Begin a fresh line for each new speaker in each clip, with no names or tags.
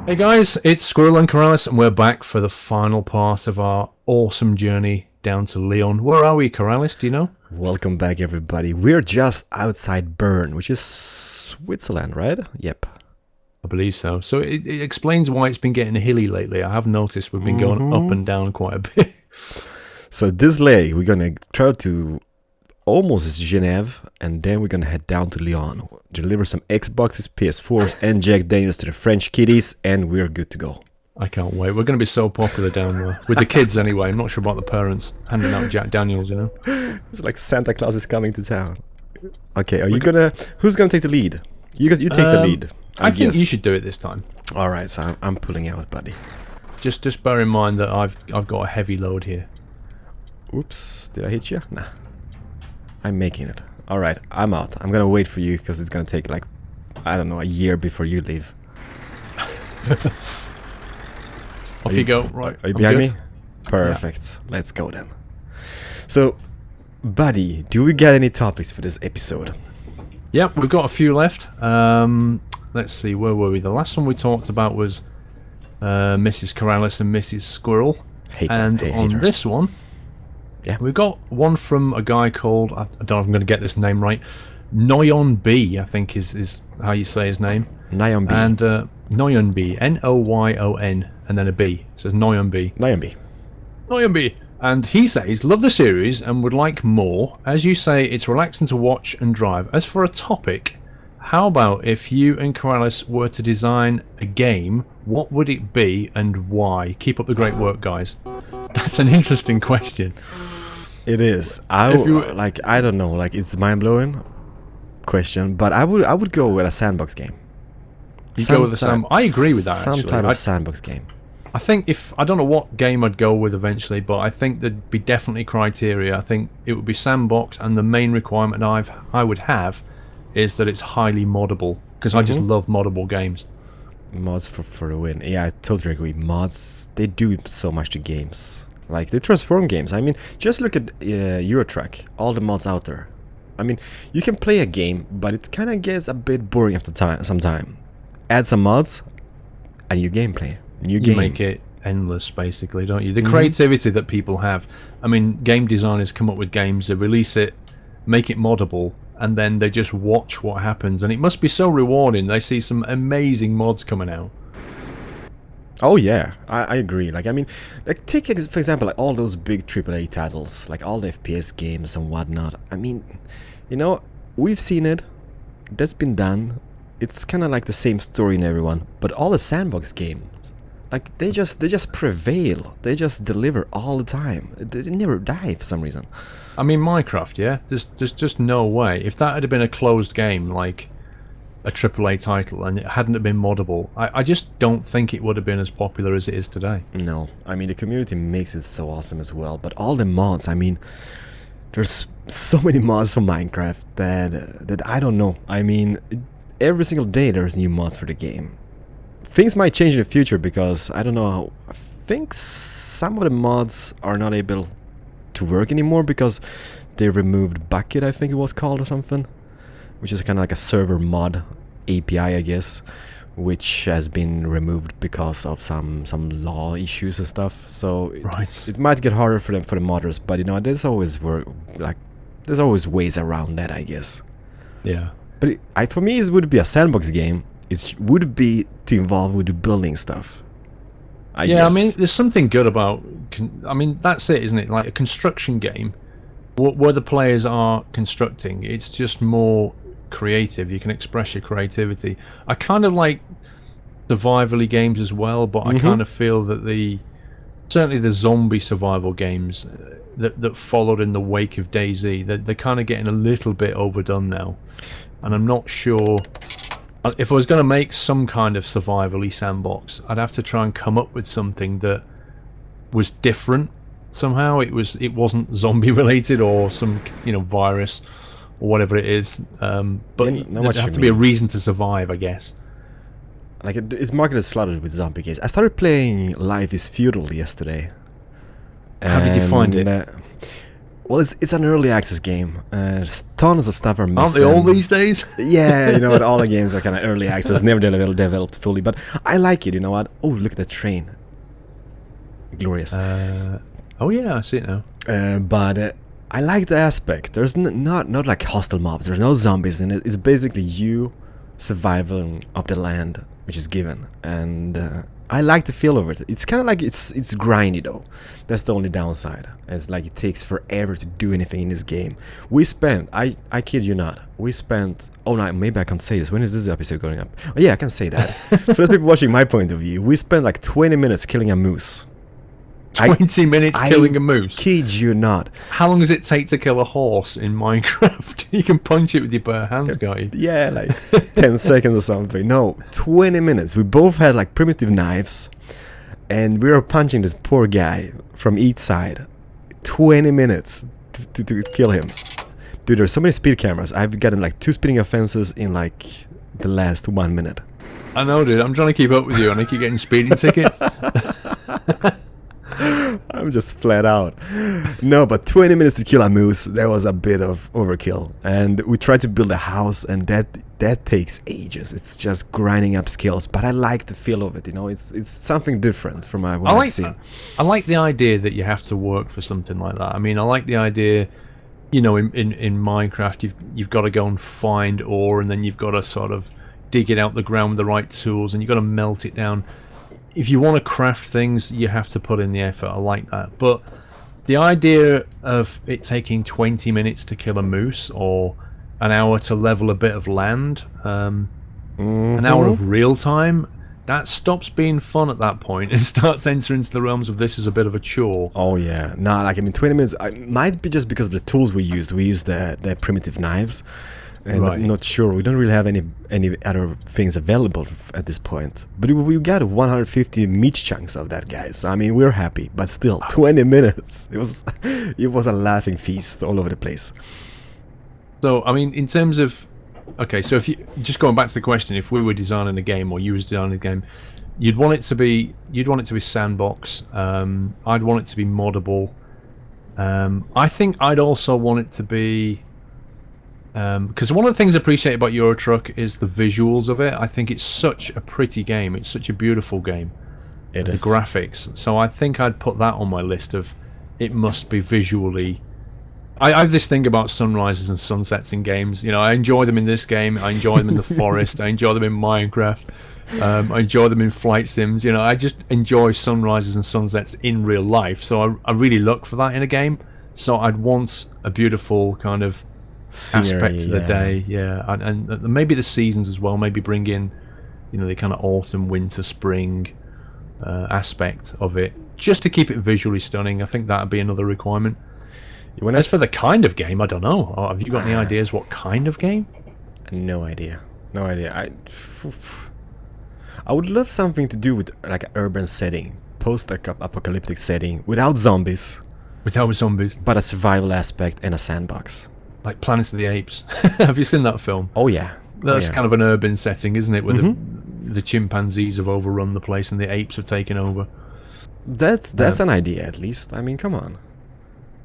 Hey guys, it's Squirrel and Keralis, and we're back for the final part of our awesome journey down to Lyon. Where are we, Keralis? Do you know?
Welcome back, everybody. We're just outside Bern, which is Switzerland, right? Yep.
I believe so. So it explains why it's been getting hilly lately. I have noticed we've been going up and down quite a bit.
So this leg, we're gonna travel to almost Geneva, and then we're gonna head down to Lyon, deliver some Xboxes, PS4s, and Jack Daniels to the French kiddies, and we're good to go.
I can't wait. We're going to be so popular down there. With the kids anyway. I'm not sure about the parents handing out Jack Daniels, you know?
It's like Santa Claus is coming to town. Okay, who's gonna take the lead? You take the lead.
I think you should do it this time.
Alright, so I'm pulling out, buddy.
Just bear in mind that I've got a heavy load here.
Oops, did I hit you? Nah. I'm making it. Alright, I'm out. I'm gonna wait for you because it's gonna take like, I don't know, a year before you leave.
Off you go. Right.
Are you behind me? Perfect. Yeah. Let's go then. So, buddy, do we get any topics for this episode?
Yep, we've got a few left. Let's see, where were we? The last one we talked about was Mrs. Keralis and Mrs. Squirrel. On this one, we've got one from a guy called, I don't know if I'm going to get this name right, Lyon B, I think is how you say his name.
Lyon B.
And Lyon B, Nyoyn, and then a B. It says Lyon B.
Lyon B.
Lyon B. And he says, love the series and would like more. As you say, it's relaxing to watch and drive. As for a topic, how about if you and Keralis were to design a game, what would it be and why? Keep up the great work, guys. That's an interesting question.
It is. I don't know, like it's mind-blowing question, but I would go with a sandbox game.
Go with a sandbox. I agree with that.
Some type of sandbox game.
I think I don't know what game I'd go with eventually, but I think there'd be definitely criteria. I think it would be sandbox, and the main requirement I would have is that it's highly moddable, because I just love moddable games.
Mods for the win. Yeah, I totally agree. Mods, they do so much to games. Like, they transform games. I mean, just look at Euro Truck, all the mods out there. I mean, you can play a game, but it kind of gets a bit boring after some time. Add some mods, a new gameplay. You
make it endless, basically, don't you? The creativity that people have. I mean, game designers come up with games, they release it, make it moddable, and then they just watch what happens. And it must be so rewarding. They see some amazing mods coming out.
Oh yeah, I agree. Like, I mean, like take for example, like all those big AAA titles, like all the FPS games and whatnot. I mean, you know, we've seen it. That's been done. It's kind of like the same story in everyone. But all the sandbox games, like they just prevail. They just deliver all the time. They never die for some reason.
I mean, Minecraft, yeah. There's just no way. If that had been a closed game, like a AAA title, and it hadn't been moddable, I just don't think it would have been as popular as it is today.
No, I mean the community makes it so awesome as well. But all the mods, I mean, there's so many mods for Minecraft that I don't know. I mean, every single day there's new mods for the game. Things might change in the future because I don't know. I think some of the mods are not able to work anymore because they removed Bucket, I think it was called, or something, which is kind of like a server mod API, I guess, which has been removed because of some law issues and stuff. So it might get harder for the modders, but you know, there's always ways around that, I guess.
Yeah.
But for me, it would be a sandbox game. It would be to involve with the building stuff. I guess.
I mean, there's something good about. I mean, that's it, isn't it? Like a construction game, where the players are constructing, it's just more creative. You can express your creativity. I kind of like survival-y games as well, but I kind of feel that certainly the zombie survival games that followed in the wake of DayZ, they're kind of getting a little bit overdone now, and I'm not sure. If I was going to make some kind of survival-y sandbox, I'd have to try and come up with something that was different somehow. It wasn't zombie related or some virus or whatever it is, but there'd have to be a reason to survive, I guess.
Like its market is flooded with zombie games. I started playing Life is Feudal yesterday.
How did you find it?
Well, it's an early access game. There's tons of stuff are missing.
Aren't they all these days?
Yeah, you know what? All the games are kind of early access, never developed fully. But I like it. You know what? Oh, look at that train. Glorious.
Oh yeah, I see it now.
But I like the aspect. There's not like hostile mobs. There's no zombies in it. It's basically you survival of the land which is given, and I like the feel of it. It's kind of like it's grindy though. That's the only downside. It's like it takes forever to do anything in this game. We spent, I kid you not, we spent, oh no, maybe I can't say this. When is this episode going up? Oh yeah, I can say that. For those people watching my point of view, we spent like 20 minutes killing a moose.
20 minutes killing a moose?
Kid you not.
How long does it take to kill a horse in Minecraft? You can punch it with your bare hands, can't you?
Yeah, like 10 seconds or something. No, 20 minutes. We both had like primitive knives, and we were punching this poor guy from each side. 20 minutes to kill him. Dude, there's so many speed cameras. I've gotten like 2 speeding offenses in like the last 1 minute.
I know, dude. I'm trying to keep up with you, and I keep getting speeding tickets.
I'm just flat out. No, but 20 minutes to kill a moose, that was a bit of overkill. And we tried to build a house, and that takes ages. It's just grinding up skills, but I like the feel of it, you know. It's something different from what I've seen.
I like the idea that you have to work for something like that. I mean, I like the idea, you know, in Minecraft, you've got to go and find ore, and then you've got to sort of dig it out the ground with the right tools, and you've got to melt it down. If you want to craft things, you have to put in the effort. I like that. But the idea of it taking 20 minutes to kill a moose, or an hour to level a bit of land, an hour of real time, that stops being fun at that point and starts entering into the realms of this as a bit of a chore.
Oh yeah, no, like I mean, 20 minutes. Might be just because of the tools we used. We used the primitive knives. And
Right.
I'm not sure. We don't really have any other things available at this point. But we got 150 meat chunks of that, guys. I mean, we're happy. But still, 20 minutes. It was a laughing feast all over the place.
So, I mean, in terms of... Okay, so if you... Just going back to the question, if we were designing a game, or you was designing a game, you'd want it to be sandbox. I'd want it to be moddable. I think I'd also want it to be... because one of the things I appreciate about Euro Truck is the visuals of it. I think it's such a pretty game. It's such a beautiful game.
It is.
The graphics. So I think I'd put that on my list of it must be visually... I have this thing about sunrises and sunsets in games. You know, I enjoy them in this game. I enjoy them in the forest. I enjoy them in Minecraft. I enjoy them in flight sims. You know, I just enjoy sunrises and sunsets in real life. So I really look for that in a game. So I'd want a beautiful kind of
Scenery,
aspect of the day, yeah, and maybe the seasons as well. Maybe bring in, you know, the kind of autumn, winter, spring aspect of it, just to keep it visually stunning. I think that'd be another requirement. As for the kind of game, I don't know. Have you got any ideas what kind of game?
No idea. No idea. I would love something to do with like an urban setting, post-apocalyptic setting, without zombies.
Without zombies,
but a survival aspect and a sandbox.
Like Planet of the Apes. Have you seen that film?
Oh yeah.
That's kind of an urban setting, isn't it? Where the chimpanzees have overrun the place and the apes have taken over.
That's an idea, at least. I mean, come on.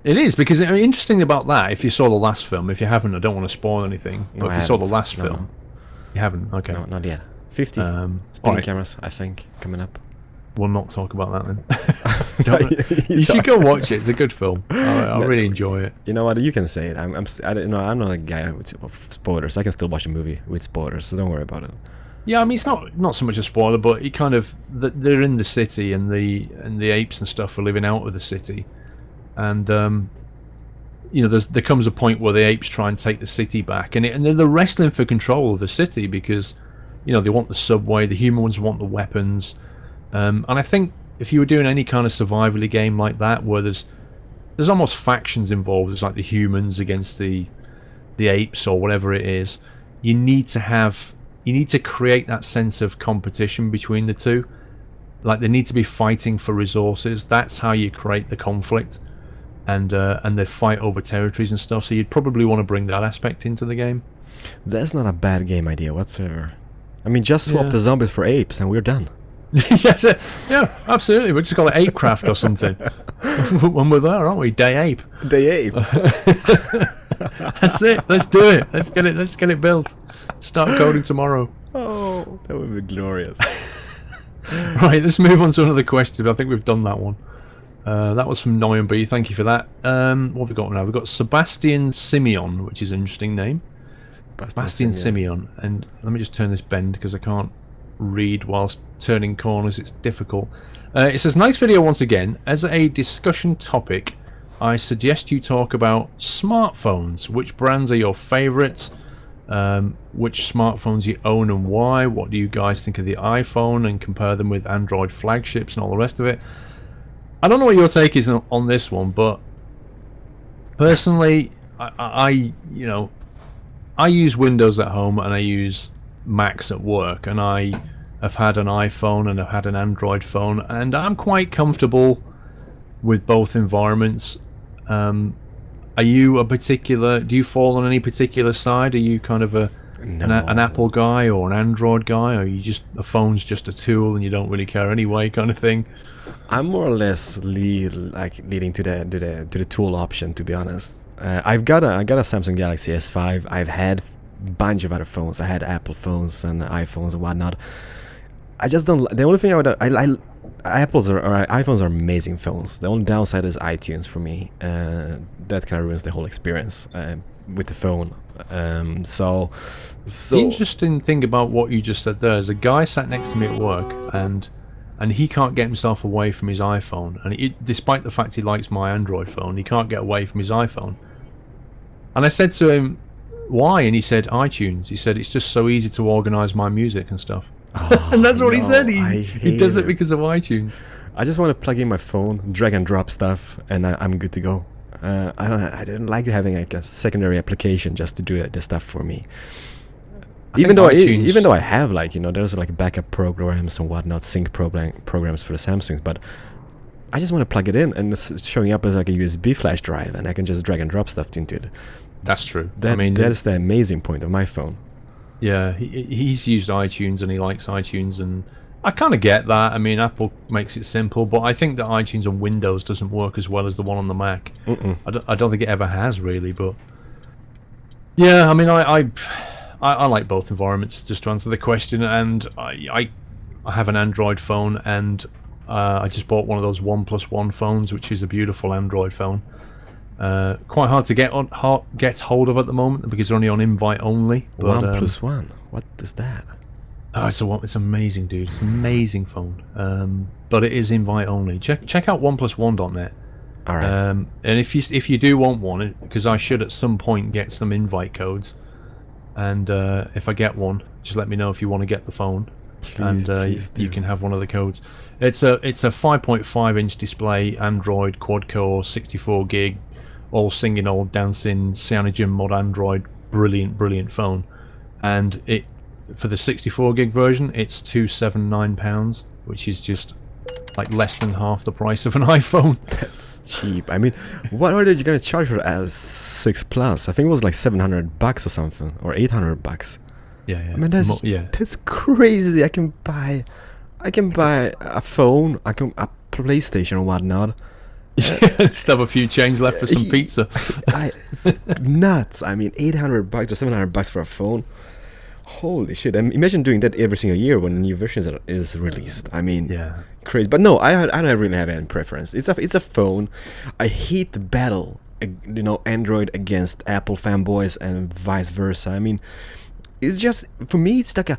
It is, because interesting about that, if you saw the last film, if you haven't, I don't want to spoil anything, but if you saw the last film, you haven't, okay.
No, not yet. 50 spinning cameras, I think, coming up.
We'll not talk about that then. You should go watch it. It's a good film. I really enjoy it.
You know what? You can say it. I'm not a guy with spoilers. I can still watch a movie with spoilers, so don't worry about it.
Yeah, I mean, it's not so much a spoiler, but it kind of they're in the city, and the apes and stuff are living out of the city, and you know, there comes a point where the apes try and take the city back, and they're wrestling for control of the city because, you know, they want the subway, the human ones want the weapons. And I think if you were doing any kind of survival game like that, where there's almost factions involved, there's like the humans against the apes or whatever it is, you need to create that sense of competition between the two. Like, they need to be fighting for resources. That's how you create the conflict, and they fight over territories and stuff. So you'd probably want to bring that aspect into the game.
That's not a bad game idea whatsoever. I mean, just swap the zombies for apes and we're done.
Yes, yeah, absolutely. We just call it Ape Craft or something. When we're there, aren't we? Day Ape.
Day Ape.
That's it. Let's do it. Let's get it. Let's get it built. Start coding tomorrow.
Oh, that would be glorious.
Right, let's move on to another question. I think we've done that one. That was from Lyon B. Thank you for that. What have we got now? We've got Sebastian Simeon, which is an interesting name. Sebastian Simeon. And let me just turn this bend because I can't read whilst turning corners. It's difficult. It says, nice video once again. As a discussion topic, I suggest you talk about smartphones. Which brands are your favourites? Which smartphones you own and why? What do you guys think of the iPhone, and compare them with Android flagships and all the rest of it? I don't know what your take is on this one, but personally, I use Windows at home and I use Macs at work, and I have had an iPhone and I've had an Android phone, and I'm quite comfortable with both environments. Are you do you fall on any particular side? Are you kind of an Apple guy or an Android guy, or are you just a phone's just a tool and you don't really care anyway kind of thing?
I'm more or less leading to the tool option, to be honest. I got a Samsung Galaxy S5. I've had a bunch of other phones. I had Apple phones and iPhones and whatnot. I just don't. The only thing iPhones are amazing phones. The only downside is iTunes for me. That kind of ruins the whole experience with the phone. So
the interesting thing about what you just said there is a guy sat next to me at work, and he can't get himself away from his iPhone, and despite the fact he likes my Android phone, he can't get away from his iPhone. And I said to him, why? And he said, iTunes. He said, it's just so easy to organize my music and stuff. And that's what he said. He does it because of iTunes.
I just want to plug in my phone, drag and drop stuff, and I'm good to go. I don't like having like a secondary application just to do the stuff for me. Even though I have there's like backup programs and whatnot, sync programs for the Samsungs, but I just want to plug it in and it's showing up as like a USB flash drive, and I can just drag and drop stuff into it.
That's true.
That is the amazing point of my phone.
Yeah, he's used iTunes and he likes iTunes, and I kind of get that. I mean, Apple makes it simple, but I think that iTunes on Windows doesn't work as well as the one on the Mac. I don't think it ever has, really. But yeah, I mean, I like both environments, just to answer the question. And I have an Android phone, and I just bought one of those 1+1 phones, which is a beautiful Android phone. Quite hard to get hold of at the moment because they're only on invite only. But,
1+1. What is that?
Oh, it's amazing, dude. It's an amazing phone. But it is invite only. Check out OnePlus1.net.
All right.
And if you do want one, because I should at some point get some invite codes, and if I get one, just let me know if you want to get the phone,
please
you can have one of the codes. It's a 5.5-inch display, Android quad-core, 64 gig, all singing, all dancing, Cyanogen mod Android, brilliant phone. And it, for the 64 gig version, it's £279, which is just like less than half the price of an iPhone.
That's cheap. I mean, what are you gonna charge for as 6 Plus? I think it was like $700 or something, or $800.
Yeah.
I mean, that's crazy. I can buy a phone, a PlayStation or whatnot.
Just have a few change left for some pizza.
It's nuts. I mean, $800 or $700 for a phone. Holy shit! Imagine doing that every single year when a new version is released. I mean,
yeah,
crazy. But no, I don't really have any preference. It's a phone. I hate the battle, Android against Apple fanboys and vice versa. I mean, it's just, for me, it's like a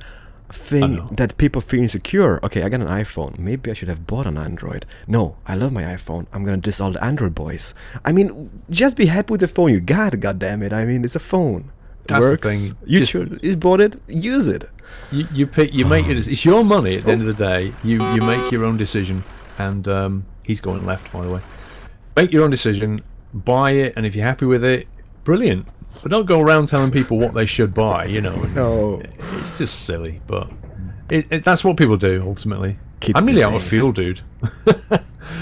thing that people feel insecure. Okay, I got an iPhone. Maybe I should have bought an Android. No, I love my iPhone. I'm gonna diss all the Android boys. I mean, just be happy with the phone you got. God damn it! I mean, it's a phone.
That's
works. The thing. You bought it. Use it.
You pick. You make it. It's your money at the end of the day. You make your own decision. And he's going left, by the way. Make your own decision. Buy it, and if you're happy with it, brilliant. But don't go around telling people what they should buy.
No.
It's just silly. But that's what people do ultimately.
Kids
I'm really out of fuel, dude.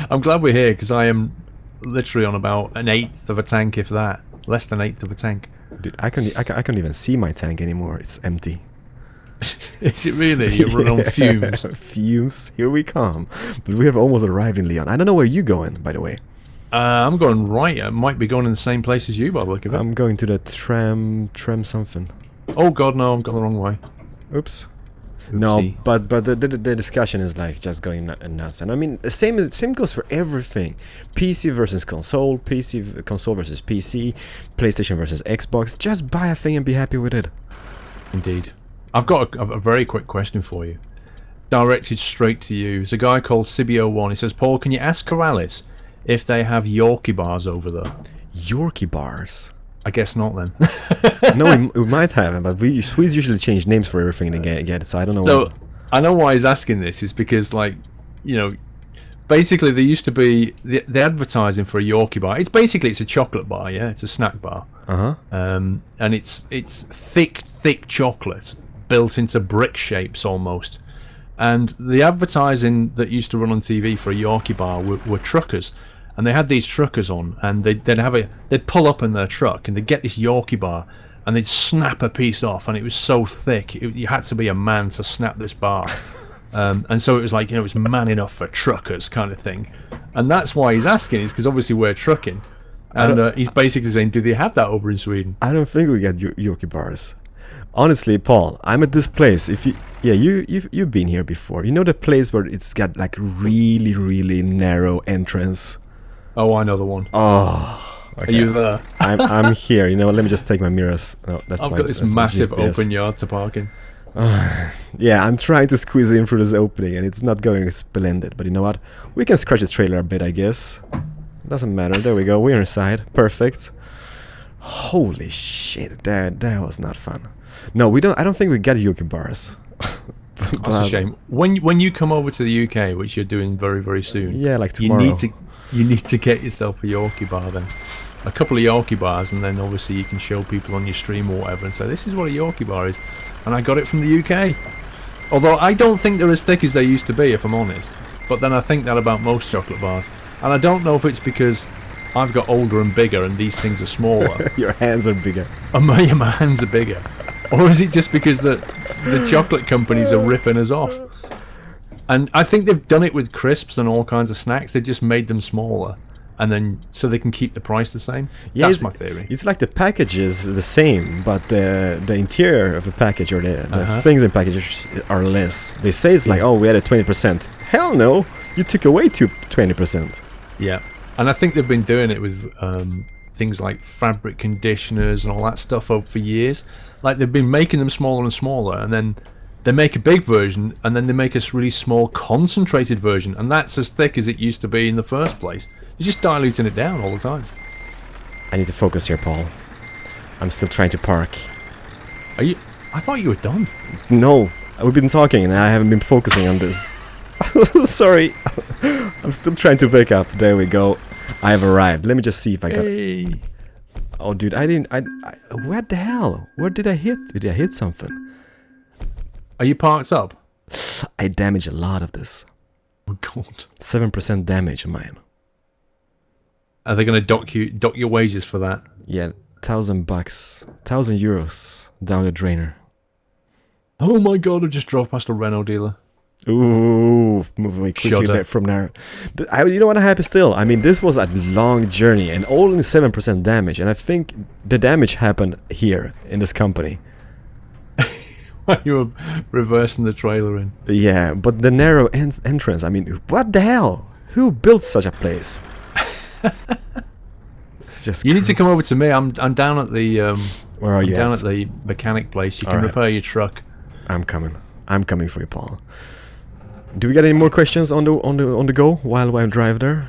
I'm glad we're here because I am literally on about an eighth of a tank, if that. Less than an eighth of a tank.
Dude, I can't even see my tank anymore. It's empty.
Is it really? You're running on fumes.
Fumes. Here we come. But we have almost arrived in Lyon. I don't know where you're going, by the way.
I'm going right. I might be going in the same place as you, by the look of it.
I'm going to the tram something.
Oh God, no! I've gone the wrong way.
Oops.
Oopsie.
No, but the discussion is like just going nuts, and I mean the same goes for everything. PC versus console, console versus PC, PlayStation versus Xbox. Just buy a thing and be happy with it.
Indeed. I've got a very quick question for you, directed straight to you. There's a guy called Sibio1. He says, Paul, can you ask Keralis if they have Yorkie bars over there?
Yorkie bars?
I guess not then.
No, we might have them, but Swedes usually change names for everything they get, so I don't know.
So, I know why he's asking this is because, like, you know, basically there used to be the advertising for a Yorkie bar. It's a chocolate bar, yeah, it's a snack bar. And it's thick chocolate built into brick shapes almost. And the advertising that used to run on TV for a Yorkie bar were truckers. And they had these truckers on, and they'd pull up in their truck, and they'd get this Yorkie bar, and they'd snap a piece off, and it was so thick, you had to be a man to snap this bar. And so it was like, you know, it was man enough for truckers kind of thing. And that's why he's asking, is because obviously we're trucking. And he's basically saying, do they have that over in Sweden?
I don't think we get Yorkie bars. Honestly, Paul, I'm at this place. You've been here before. You know the place where it's got like really narrow entrance.
Oh, I know the one.
Oh, okay.
Are you there?
I'm here. You know, let me just take my mirrors. Oh,
I've got this massive open yard to park in.
Yeah, I'm trying to squeeze in through this opening, and it's not going splendid. But you know what? We can scratch the trailer a bit, I guess. Doesn't matter. There we go. We're inside. Perfect. Holy shit! That was not fun. No, we don't. I don't think we get Yorkie bars.
That's a shame. When you come over to the UK, which you're doing very soon,
yeah, like tomorrow,
you need to get yourself a Yorkie bar then. A couple of Yorkie bars, and then obviously you can show people on your stream or whatever and say, this is what a Yorkie bar is, and I got it from the UK. Although I don't think they're as thick as they used to be, if I'm honest. But then I think that about most chocolate bars. And I don't know if it's because I've got older and bigger and these things are smaller.
Your hands are bigger.
And my hands are bigger. Or is it just because the chocolate companies are ripping us off? And I think they've done it with crisps and all kinds of snacks. They just made them smaller, and then so they can keep the price the same. Yeah, that's my theory.
It's like the package is the same, but the interior of the package or the things in packages are less. They say it's like, oh, we added 20%. Hell no, you took away 20%.
Yeah, and I think they've been doing it with things like fabric conditioners and all that stuff for years. Like they've been making them smaller and smaller, and then they make a big version, and then they make a really small concentrated version, and that's as thick as it used to be in the first place. They're just diluting it down all the time.
I need to focus here, Paul. I'm still trying to park.
Are you? I thought you were done.
No, we've been talking, and I haven't been focusing on this. Sorry. I'm still trying to pick up. There we go. I have arrived. Let me just see if I got it. Oh, dude, I didn't... what the hell? Where did I hit? Did I hit something?
Are you parked up?
I damaged a lot of this.
Oh, God.
7% damage of mine.
Are they going to dock your wages for that?
Yeah, $1,000. 1,000 euros down the drainer.
Oh, my God, I just drove past a Renault dealer.
Ooh, move away quickly from there. You know what, I'm happy still. I mean, this was a long journey and only 7% damage. And I think the damage happened here in this company.
You were reversing the trailer in.
Yeah, but the narrow entrance, I mean, what the hell? Who built such a place? It's just
you need to come over to me. I'm down at the...
where are you
down at the mechanic place. You can repair your truck.
I'm coming. I'm coming for you, Paul. Do we get any more questions on the go while I drive there?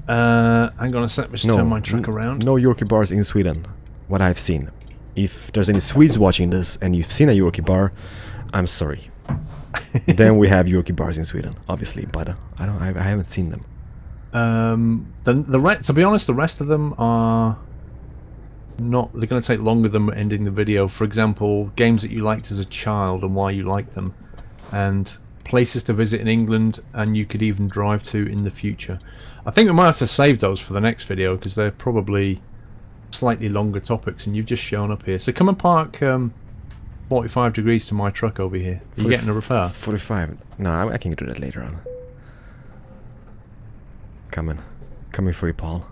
Hang on a sec. Let's turn my truck around.
No Yorkie bars in Sweden. What I've seen. If there's any Swedes watching this and you've seen a Yorkie bar, I'm sorry. Then we have Yorkie bars in Sweden, obviously, but I haven't seen them.
To be honest, the rest of them are not. They're going to take longer than ending the video. For example, games that you liked as a child and why you liked them, and places to visit in England, and you could even drive to in the future. I think we might have to save those for the next video because they're probably slightly longer topics, and you've just shown up here. So come and park 45 degrees to my truck over here. Are you getting a repair?
45. No, I can do that later on. Coming for you, Paul.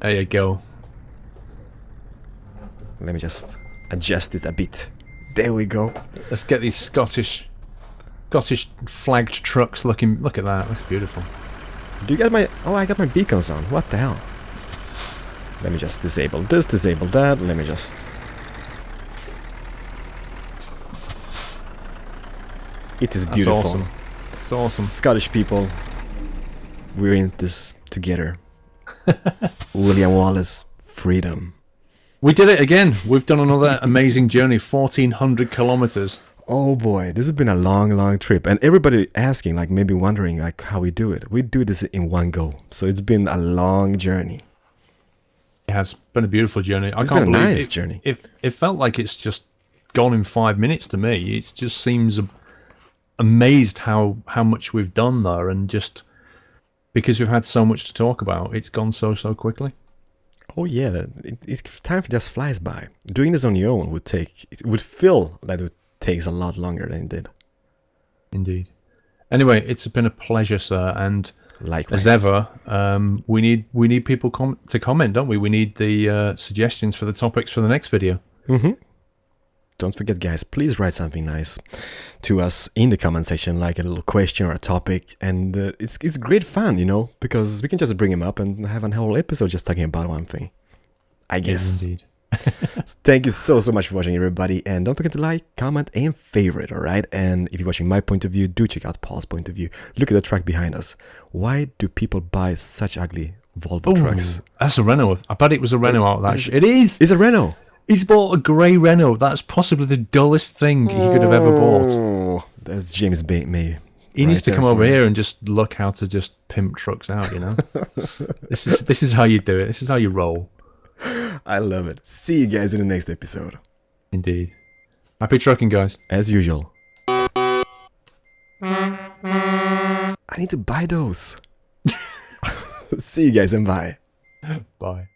There you go.
Let me just adjust it a bit. There we go.
Let's get these Scottish flagged trucks looking. Look at that. That's beautiful.
Do you get my... Oh, I got my beacons on. What the hell? Let me just disable this, disable that. Let me just... It is beautiful.
That's awesome. It's awesome.
Scottish people, we're in this together. William Wallace, freedom.
We did it again. We've done another amazing journey, 1,400 kilometers.
Oh boy, this has been a long trip. And everybody asking, like maybe wondering like how we do it. We do this in one go. So it's been a long journey.
It has been a beautiful journey. I
It's
can't
been a
believe
nice journey.
It felt like it's just gone in 5 minutes to me. It just seems amazed how much we've done there, and just because we've had so much to talk about, it's gone so quickly.
Oh yeah, time just flies by. Doing this on your own would feel that it takes a lot longer than it did.
Indeed. Anyway, it's been a pleasure, sir, and
likewise.
as ever, we need people to comment, don't we? We need the suggestions for the topics for the next video.
Don't forget, guys, please write something nice to us in the comment section, like a little question or a topic, and it's great fun, you know, because we can just bring them up and have a whole episode just talking about one thing, I guess.
Yes, indeed.
Thank you so much for watching, everybody, and don't forget to like, comment, and favorite, alright? And if you're watching my point of view, do check out Paul's point of view. Look at the truck behind us. Why do people buy such ugly Volvo trucks?
That's a Renault. I bet it was a Renault out of that. It is!
It's a Renault!
He's bought a grey Renault. That's possibly the dullest thing he could have ever bought.
Oh, that's James May.
He needs to come over here and just look how to just pimp trucks out, you know? This is how you do it. This is how you roll.
I love it. See you guys in the next episode.
Indeed. Happy trucking, guys.
As usual. I need to buy those. See you guys and bye.
Bye.